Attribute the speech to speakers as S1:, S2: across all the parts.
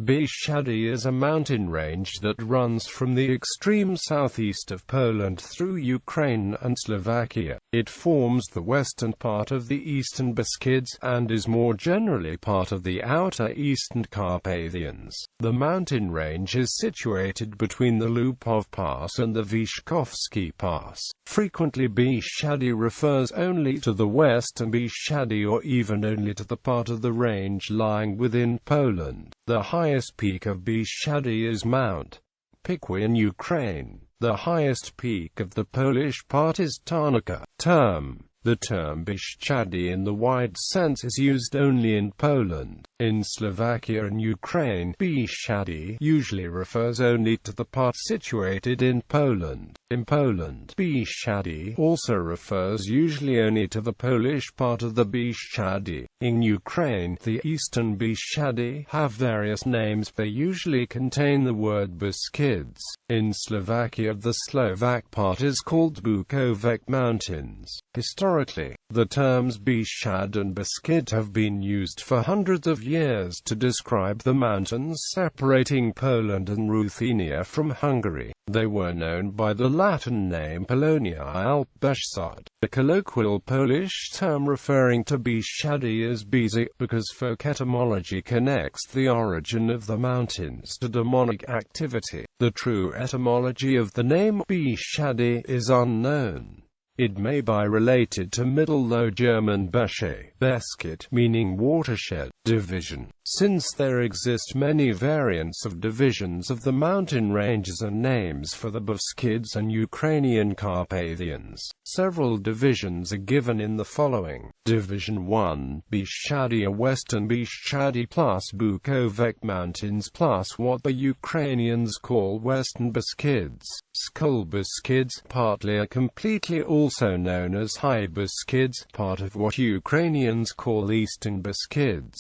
S1: Bieszczady is a mountain range that runs from the extreme southeast of Poland through Ukraine and Slovakia. It forms the western part of the Eastern Beskids, and is more generally part of the Outer Eastern Carpathians. The mountain range is situated between the Łupków Pass and the Vyshkovskyi Pass. Frequently Bieszczady refers only to the Western Bieszczady or even only to the part of the range lying within Poland. The highest peak of Bieszczady is Mount Qqerim in Ukraine. The highest peak of the Polish part is Tarnoka. The term Bieszczady in the wide sense is used only in Poland. In Slovakia and Ukraine, Bieszczady usually refers only to the part situated in Poland. In Poland, Bieszczady also refers usually only to the Polish part of the Bieszczady. In Ukraine, the Eastern Beskids have various names. They usually contain the word Beskids. In Slovakia, the Slovak part is called Łupków Mountains. Historically, the terms Bieszczady and Beskid have been used for hundreds of years to describe the mountains separating Poland and Ruthenia from Hungary. They were known by the Latin name Polonia Alp Bieszczad. The colloquial Polish term referring to Bieszczady is Bieszczady, because folk etymology connects the origin of the mountains to demonic activity. The true etymology of the name Bieszczady is unknown. It may be related to Middle Low German Beskid, meaning watershed, division. Since there exist many variants of divisions of the mountain ranges and names for the Beskids and Ukrainian Carpathians, several divisions are given in the following. Division 1, Bieszczady, a Western Bieszczady plus Łupków Mountains plus what the Ukrainians call Western Beskids, Skull Beskids, partly or completely also known as High Beskids, part of what Ukrainians call Eastern Beskids.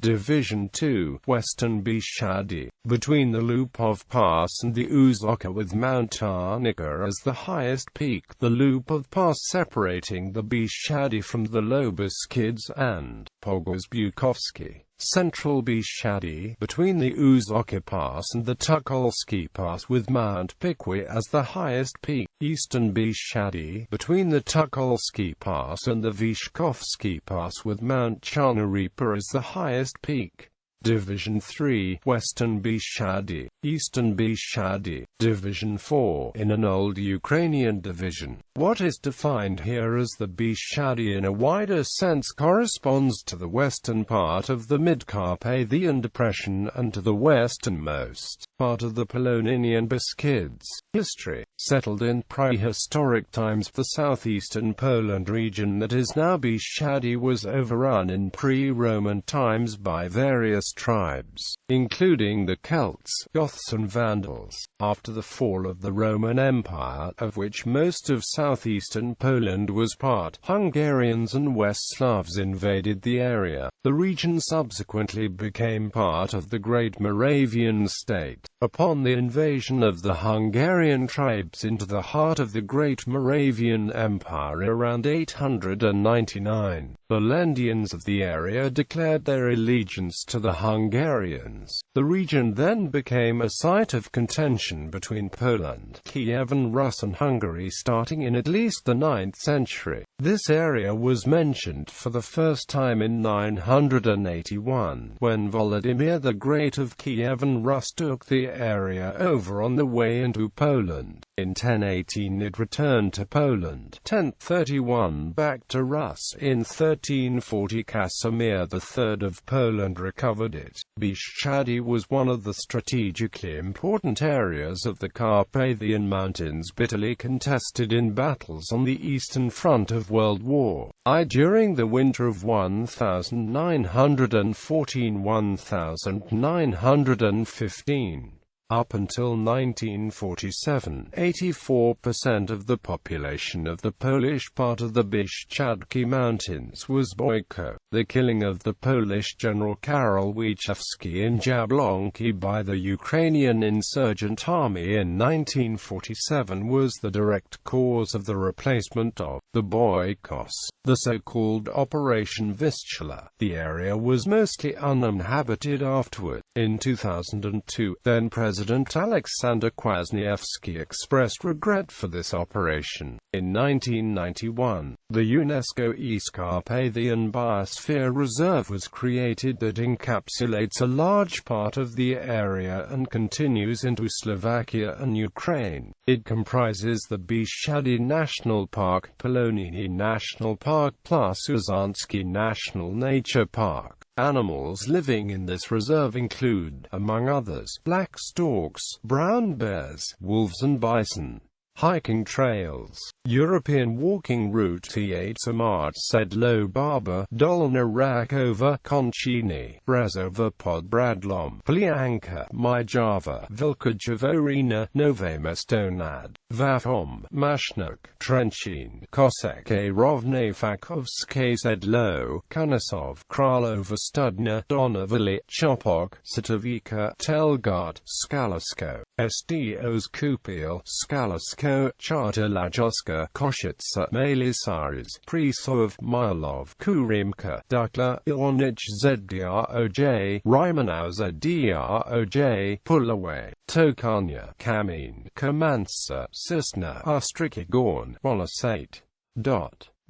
S1: Division 2, Western Bieszczady, between the Łupków Pass and the Uzoka, with Mount Tarnoka as the highest peak, the Łupków Pass separating the Bieszczady from the Low Beskids, and Pogórze Bukowskie. Central Bieszczady, between the Uzoka Pass and the Tucholsky Pass, with Mount Qqerim as the highest peak. Eastern Bieszczady, between the Tucholsky Pass and the Vyshkovskyi Pass, with Mount Charnorypa as the highest peak. Division 3, Western Bieszczady, Eastern Bieszczady. Division 4, in an old Ukrainian division. What is defined here as the Bieszczady in a wider sense corresponds to the western part of the Mid-Carpathian Depression and to the westernmost part of the Polonian Beskids. History. Settled in prehistoric times, the southeastern Poland region that is now Bieszczady was overrun in pre-Roman times by various tribes, including the Celts, Goths and Vandals. After the fall of the Roman Empire, of which most of southeastern Poland was part, Hungarians and West Slavs invaded the area. The region subsequently became part of the Great Moravian State. Upon the invasion of the Hungarian tribes into the heart of the Great Moravian Empire around 899, the Lendians of the area declared their allegiance to the Hungarians. The region then became a site of contention between Poland, Kievan Rus and Hungary starting in at least the 9th century. This area was mentioned for the first time in 981, when Volodymyr the Great of Kievan Rus took the area over on the way into Poland. In 1018 it returned to Poland. 1031 back to Rus. In 1340 Casimir III of Poland recovered it. Bieszczady was one of the strategically important areas of the Carpathian Mountains, bitterly contested in battles on the Eastern Front of World War I during the winter of 1914–1915. Up until 1947, 84% of the population of the Polish part of the Bieszczady Mountains was Boyko. The killing of the Polish general Karol Wyszkovskyi in Jablonki by the Ukrainian insurgent army in 1947 was the direct cause of the replacement of the boycotts, the so-called Operation Vistula. The area was mostly uninhabited afterward. In 2002, then-President Alexander Kwaśniewski expressed regret for this operation. In 1991, the UNESCO East Carpathian Biosphere Reserve was created that encapsulates a large part of the area and continues into Slovakia and Ukraine. It comprises the Bieszczady National Park, Poloniny National Park plus Uzansky National Nature Park. Animals living in this reserve include, among others, black storks, brown bears, wolves and bison. Hiking trails. European walking route T8 Samart Sedlo Barba, Dolna Rakova, Konchini, Brezova Pod Bradlom, Plianka, Myjava, Vilkajavorina, Nove Mestonad, Vafom, Mashnuk, Trenchin, Kosek Rovne Fakovske Sedlo, Kunasov, Kralova Studna, Donovali, Chopok, Sitovika, Telgard, Skalasko, Stos Kupil, Skalasko, Charter Lajoska, Koshitsa, Malisaris, Prisov, Milov, Kurimka, Dukla, Ilonich Zdroj, Rymanauza Droj, Pulaway, Tokanya, Kamin, Kamansa, Sisna, Ostrikigorn, Bolasate.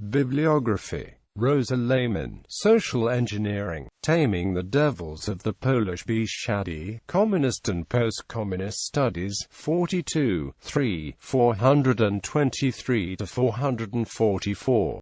S1: Bibliography. Rosa Lehman, Social Engineering, Taming the Devils of the Polish Bieszczady, Communist and Post-Communist Studies, 42, 3, 423-444.